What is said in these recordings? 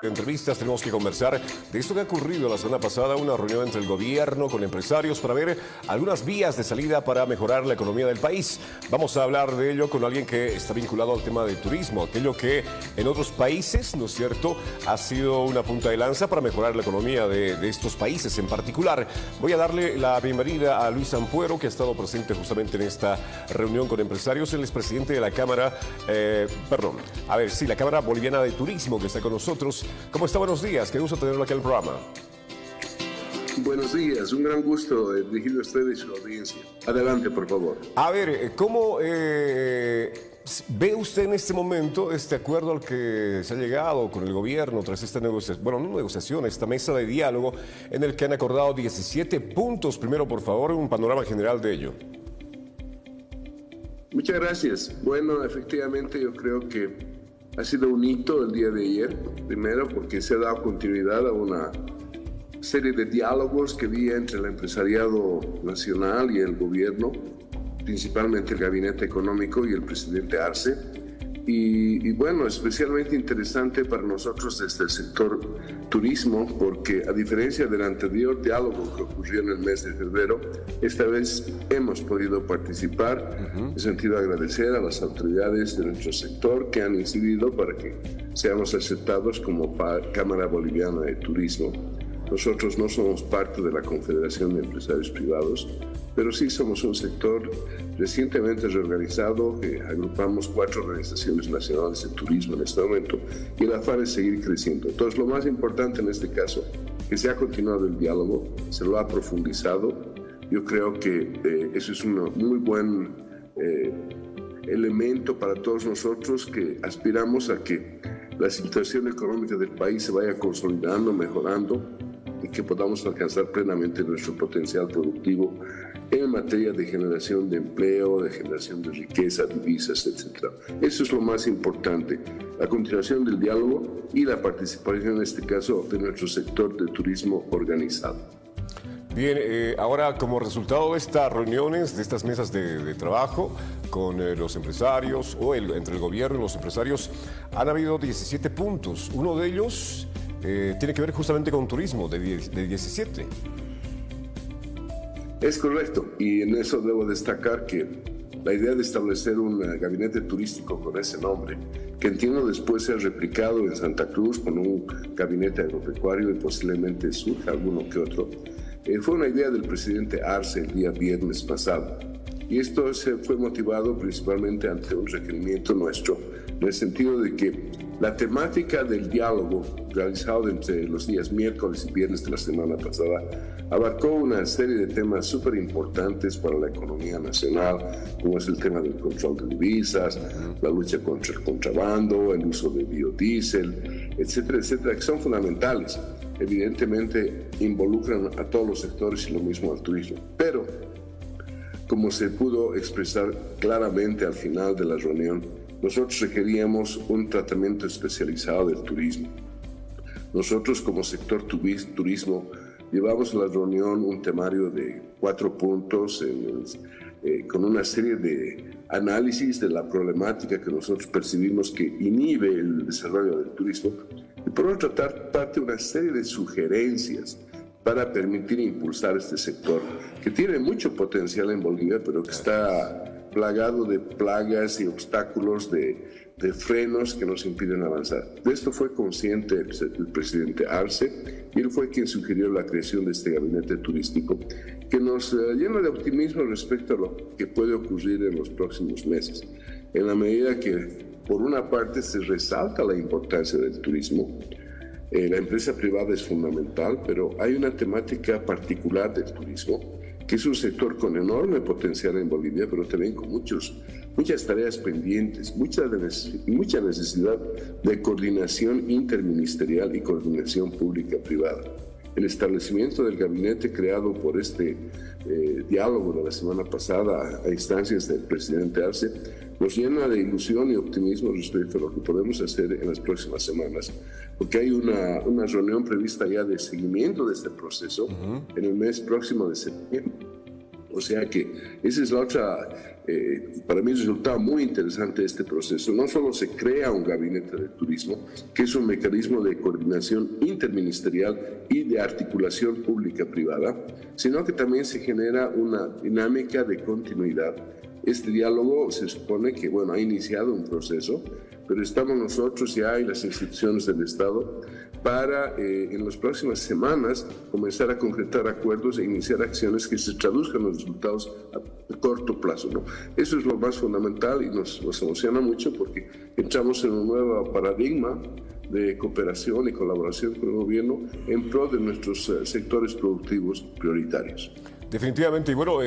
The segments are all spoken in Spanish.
Entrevistas tenemos que conversar de esto que ha ocurrido la semana pasada, una reunión entre el gobierno con empresarios para ver algunas vías de salida para mejorar la economía del país. Vamos a hablar de ello con alguien que está vinculado al tema del turismo, aquello que en otros países, ¿no es cierto?, ha sido una punta de lanza para mejorar la economía de estos países en particular. Voy a darle la bienvenida a Luis Ampuero, que ha estado presente justamente en esta reunión con empresarios. Él es presidente de la Cámara, la Cámara Boliviana de Turismo, que está con nosotros. ¿Cómo está? Buenos días. Qué gusto tenerlo aquí en el programa. Buenos días. Un gran gusto dirigirlo a ustedes y a su audiencia. Adelante, por favor. A ver, ¿cómo ve usted en este momento este acuerdo al que se ha llegado con el gobierno tras esta negociación, esta mesa de diálogo en el que han acordado 17 puntos? Primero, por favor, un panorama general de ello. Muchas gracias. Bueno, efectivamente yo creo que ha sido un hito el día de ayer, primero porque se ha dado continuidad a una serie de diálogos que había entre el empresariado nacional y el gobierno, principalmente el gabinete económico y el presidente Arce. Y bueno, especialmente interesante para nosotros desde el sector turismo, porque a diferencia del anterior diálogo que ocurrió en el mes de febrero, esta vez hemos podido participar. En sentido de agradecer a las autoridades de nuestro sector que han incidido para que seamos aceptados como Cámara Boliviana de Turismo. Nosotros no somos parte de la Confederación de Empresarios Privados, pero sí somos un sector recientemente reorganizado, que agrupamos 4 organizaciones nacionales de turismo en este momento, y el afán es seguir creciendo. Entonces, lo más importante en este caso, que se ha continuado el diálogo, se lo ha profundizado. Yo creo que eso es un muy buen elemento para todos nosotros que aspiramos a que la situación económica del país se vaya consolidando, mejorando, y que podamos alcanzar plenamente nuestro potencial productivo en materia de generación de empleo, de generación de riqueza, divisas, etc. Eso es lo más importante, la continuación del diálogo y la participación, en este caso, de nuestro sector de turismo organizado. Bien, ahora como resultado de estas reuniones, de estas mesas de trabajo con los empresarios entre el gobierno y los empresarios, han habido 17 puntos. Uno de ellos tiene que ver justamente con turismo, de 17. Es correcto, y en eso debo destacar que la idea de establecer un gabinete turístico con ese nombre, que entiendo después se ha replicado en Santa Cruz con un gabinete agropecuario y posiblemente surja alguno que otro, fue una idea del presidente Arce el día viernes pasado. Y esto se fue motivado principalmente ante un requerimiento nuestro, en el sentido de que la temática del diálogo realizado entre los días miércoles y viernes de la semana pasada abarcó una serie de temas súper importantes para la economía nacional, como es el tema del control de divisas, la lucha contra el contrabando, el uso de biodiesel, etcétera, etcétera, que son fundamentales. Evidentemente involucran a todos los sectores y lo mismo al turismo. Pero, como se pudo expresar claramente al final de la reunión, nosotros requeríamos un tratamiento especializado del turismo. Nosotros, como sector turismo, llevamos a la reunión un temario de 4 puntos con una serie de análisis de la problemática que nosotros percibimos que inhibe el desarrollo del turismo, y por otra parte una serie de sugerencias para permitir impulsar este sector, que tiene mucho potencial en Bolivia, pero que está plagado de plagas y obstáculos de frenos que nos impiden avanzar. De esto fue consciente el presidente Arce, y él fue quien sugirió la creación de este gabinete turístico, que nos llena de optimismo respecto a lo que puede ocurrir en los próximos meses, en la medida que, por una parte, se resalta la importancia del turismo. La empresa privada es fundamental, pero hay una temática particular del turismo, que es un sector con enorme potencial en Bolivia, pero también con muchas tareas pendientes, mucha necesidad de coordinación interministerial y coordinación pública-privada. El establecimiento del gabinete creado por este diálogo de la semana pasada a instancias del presidente Arce nos llena de ilusión y optimismo respecto a lo que podemos hacer en las próximas semanas, porque hay una reunión prevista ya de seguimiento de este proceso en el mes próximo de septiembre. O sea que esa es la otra, para mí resultado muy interesante de este proceso. No solo se crea un gabinete de turismo, que es un mecanismo de coordinación interministerial y de articulación pública-privada, sino que también se genera una dinámica de continuidad. Este diálogo se supone que, bueno, ha iniciado un proceso, pero estamos nosotros ya y las instituciones del Estado para en las próximas semanas comenzar a concretar acuerdos e iniciar acciones que se traduzcan en resultados a corto plazo, ¿no? Eso es lo más fundamental y nos emociona mucho porque entramos en un nuevo paradigma de cooperación y colaboración con el gobierno en pro de nuestros sectores productivos prioritarios. Definitivamente, y bueno,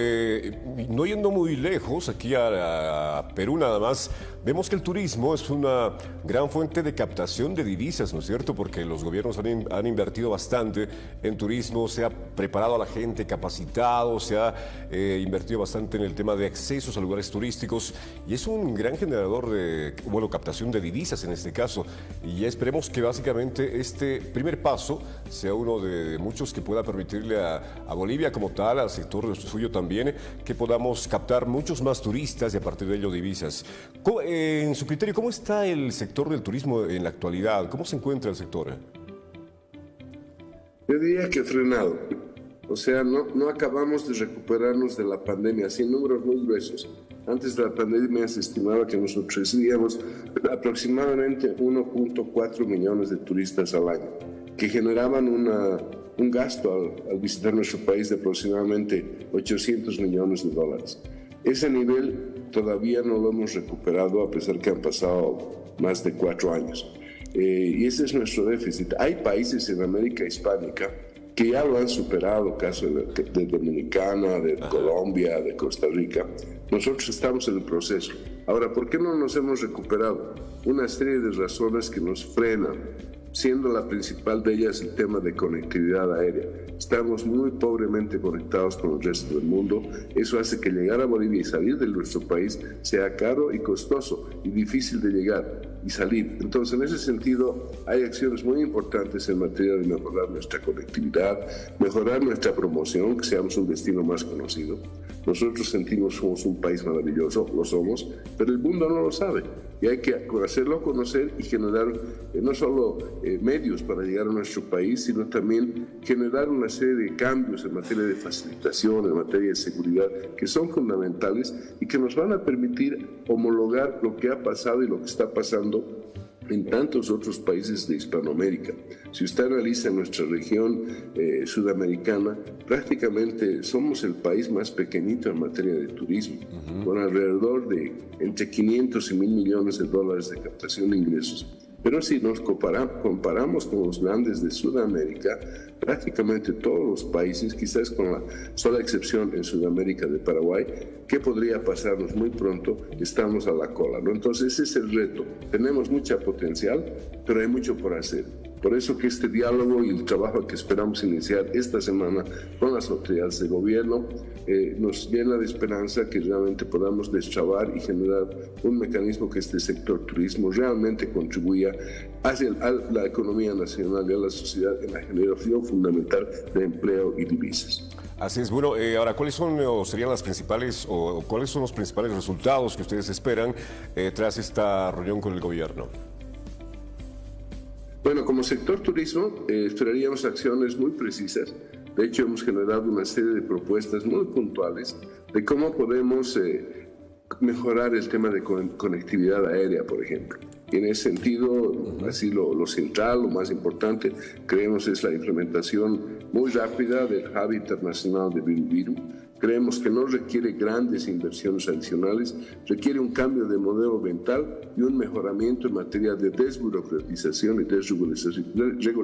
no yendo muy lejos, aquí a Perú nada más, vemos que el turismo es una gran fuente de captación de divisas, ¿no es cierto? Porque los gobiernos han invertido bastante en turismo, se ha preparado a la gente, capacitado, se ha invertido bastante en el tema de accesos a lugares turísticos y es un gran generador de, bueno, captación de divisas en este caso. Y esperemos que básicamente este primer paso sea uno de muchos que pueda permitirle a Bolivia como tal, al sector suyo también, que podamos captar muchos más turistas y a partir de ello divisas. En su criterio, ¿cómo está el sector del turismo en la actualidad? ¿Cómo se encuentra el sector? Yo diría que frenado. O sea, no acabamos de recuperarnos de la pandemia, sin números muy gruesos. Antes de la pandemia se estimaba que nosotros recibíamos aproximadamente 1.4 millones de turistas al año, que generaban un gasto al visitar nuestro país de aproximadamente 800 millones de dólares. Ese nivel todavía no lo hemos recuperado a pesar que han pasado más de 4 años. Y ese es nuestro déficit. Hay países en América Hispánica que ya lo han superado, caso de Dominicana, de Colombia, de Costa Rica. Nosotros estamos en el proceso. Ahora, ¿por qué no nos hemos recuperado? Una serie de razones que nos frenan, siendo la principal de ellas el tema de conectividad aérea. Estamos muy pobremente conectados con el resto del mundo. Eso hace que llegar a Bolivia y salir de nuestro país sea caro y costoso y difícil de llegar y salir. Entonces, en ese sentido, hay acciones muy importantes en materia de mejorar nuestra conectividad, mejorar nuestra promoción, que seamos un destino más conocido. Nosotros sentimos que somos un país maravilloso, lo somos, pero el mundo no lo sabe. Y hay que hacerlo conocer y generar no solo medios para llegar a nuestro país, sino también generar una serie de cambios en materia de facilitación, en materia de seguridad, que son fundamentales y que nos van a permitir homologar lo que ha pasado y lo que está pasando en tantos otros países de Hispanoamérica. Si usted analiza nuestra región sudamericana, prácticamente somos el país más pequeñito en materia de turismo, con alrededor de entre 500 y 1.000 millones de dólares de captación de ingresos. Pero si nos comparamos con los grandes de Sudamérica, prácticamente todos los países, quizás con la sola excepción en Sudamérica de Paraguay, ¿qué podría pasarnos muy pronto? Estamos a la cola, ¿no? Entonces ese es el reto. Tenemos mucha potencial, pero hay mucho por hacer. Por eso que este diálogo y el trabajo que esperamos iniciar esta semana con las autoridades de gobierno nos llena de esperanza que realmente podamos destrabar y generar un mecanismo que este sector turismo realmente contribuya hacia la economía nacional y a la sociedad en la generación fundamental de empleo y divisas. Así es. Bueno, ahora, ¿cuáles son o serían las principales o cuáles son los principales resultados que ustedes esperan tras esta reunión con el gobierno? Bueno, como sector turismo esperaríamos acciones muy precisas. De hecho, hemos generado una serie de propuestas muy puntuales de cómo podemos mejorar el tema de conectividad aérea, por ejemplo. Y en ese sentido, así lo central, lo más importante, creemos es la implementación muy rápida del Hub Internacional de Viru. Creemos que no requiere grandes inversiones adicionales, requiere un cambio de modelo mental y un mejoramiento en materia de desburocratización y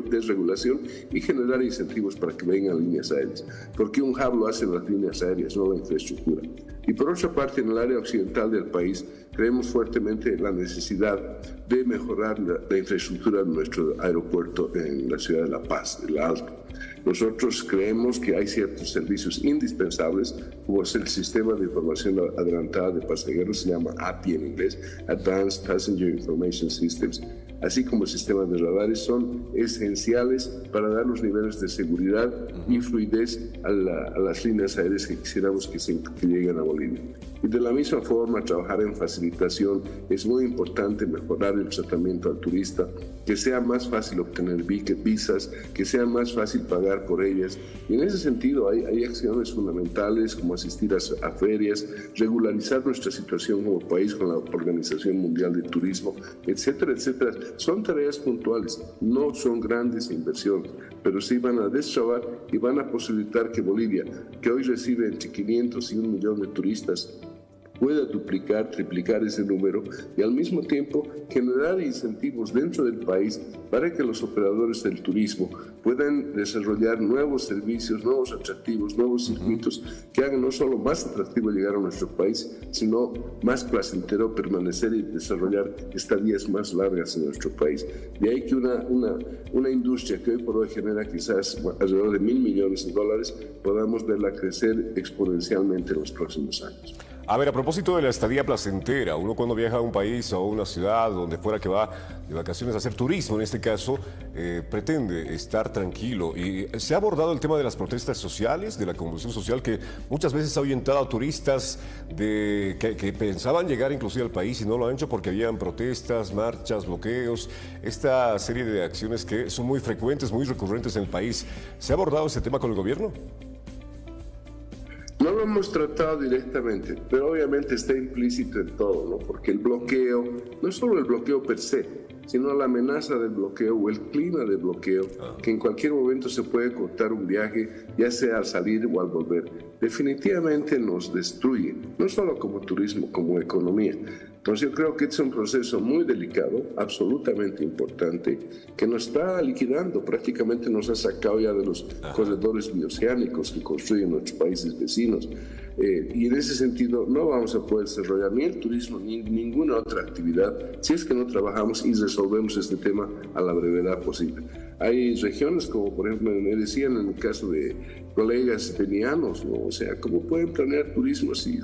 desregulación y generar incentivos para que vengan líneas aéreas. Porque un hub lo hacen las líneas aéreas, no la infraestructura. Y por otra parte, en el área occidental del país, creemos fuertemente en la necesidad de mejorar la infraestructura de nuestro aeropuerto en la ciudad de La Paz, El Alto. Nosotros creemos que hay ciertos servicios indispensables, como es el sistema de información adelantada de pasajeros, se llama API en inglés, Advanced Passenger Information Systems. así como el sistema de radares, son esenciales para dar los niveles de seguridad y fluidez a las líneas aéreas que quisiéramos que lleguen a Bolivia. Y de la misma forma, trabajar en facilitación. Es muy importante mejorar el tratamiento al turista, que sea más fácil obtener visas, que sea más fácil pagar por ellas. Y en ese sentido hay acciones fundamentales como asistir a ferias, regularizar nuestra situación como país con la Organización Mundial de Turismo, etcétera, etcétera. Son tareas puntuales, no son grandes inversiones, pero sí van a destrabar y van a posibilitar que Bolivia, que hoy recibe entre 500 y 1 millón de turistas, pueda duplicar, triplicar ese número y al mismo tiempo generar incentivos dentro del país para que los operadores del turismo puedan desarrollar nuevos servicios, nuevos atractivos, nuevos circuitos que hagan no solo más atractivo llegar a nuestro país, sino más placentero permanecer y desarrollar estadías más largas en nuestro país. De ahí que una industria que hoy por hoy genera quizás alrededor de $1.000 millones, podamos verla crecer exponencialmente en los próximos años. A ver, a propósito de la estadía placentera, uno cuando viaja a un país o a una ciudad, donde fuera que va de vacaciones a hacer turismo, en este caso, pretende estar tranquilo. Y se ha abordado el tema de las protestas sociales, de la convulsión social, que muchas veces ha ahuyentado a turistas que pensaban llegar inclusive al país y no lo han hecho porque habían protestas, marchas, bloqueos, esta serie de acciones que son muy frecuentes, muy recurrentes en el país. ¿Se ha abordado ese tema con el gobierno? No lo hemos tratado directamente, pero obviamente está implícito en todo, ¿no? Porque el bloqueo, no es solo el bloqueo per se, sino la amenaza del bloqueo o el clima de bloqueo, que en cualquier momento se puede cortar un viaje, ya sea al salir o al volver. Definitivamente nos destruye, no solo como turismo, como economía. Entonces yo creo que es un proceso muy delicado, absolutamente importante, que nos está liquidando, prácticamente nos ha sacado ya de los corredores bioceánicos que construyen nuestros países vecinos. Y en ese sentido no vamos a poder desarrollar ni el turismo ni ninguna otra actividad si es que no trabajamos y resolvemos este tema a la brevedad posible. Hay regiones como por ejemplo me decían en el caso de colegas venianos, ¿no? O sea, ¿cómo pueden planear turismo si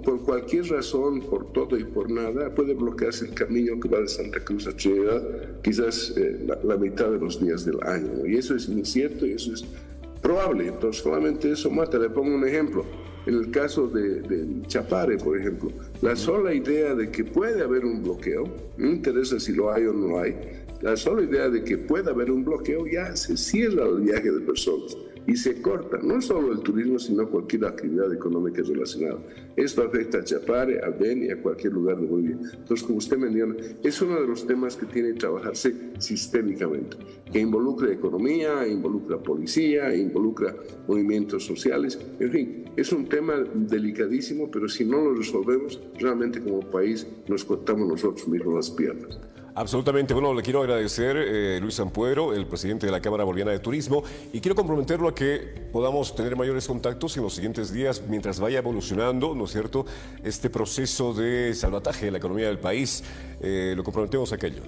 por cualquier razón, por todo y por nada, puede bloquearse el camino que va de Santa Cruz a Trinidad quizás la mitad de los días del año, ¿no? Y eso es incierto y eso es probable, entonces solamente eso mata. Le pongo un ejemplo. En el caso de Chapare, por ejemplo, la sola idea de que puede haber un bloqueo, no interesa si lo hay o no hay, la sola idea de que pueda haber un bloqueo ya se cierra el viaje de personas y se corta, no solo el turismo, sino cualquier actividad económica relacionada. Esto afecta a Chapare, a Beni y a cualquier lugar de Bolivia. Entonces, como usted menciona, es uno de los temas que tiene que trabajarse sistémicamente, que involucra economía, involucra policía, involucra movimientos sociales, en fin, es un tema delicadísimo, pero si no lo resolvemos, realmente como país nos cortamos nosotros mismos las piernas. Absolutamente. Bueno, le quiero agradecer, Luis Ampuero, el presidente de la Cámara Boliviana de Turismo, y quiero comprometerlo a que podamos tener mayores contactos en los siguientes días mientras vaya evolucionando, ¿no es cierto?, este proceso de salvataje de la economía del país. Lo comprometemos a aquello.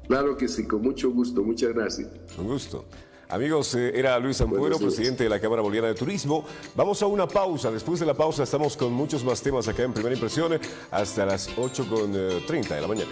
Claro que sí, con mucho gusto. Muchas gracias. Un gusto. Amigos, era Luis Ampuero, presidente de la Cámara Boliviana de Turismo. Vamos a una pausa. Después de la pausa estamos con muchos más temas acá en Primera Impresión hasta las 8:30 de la mañana.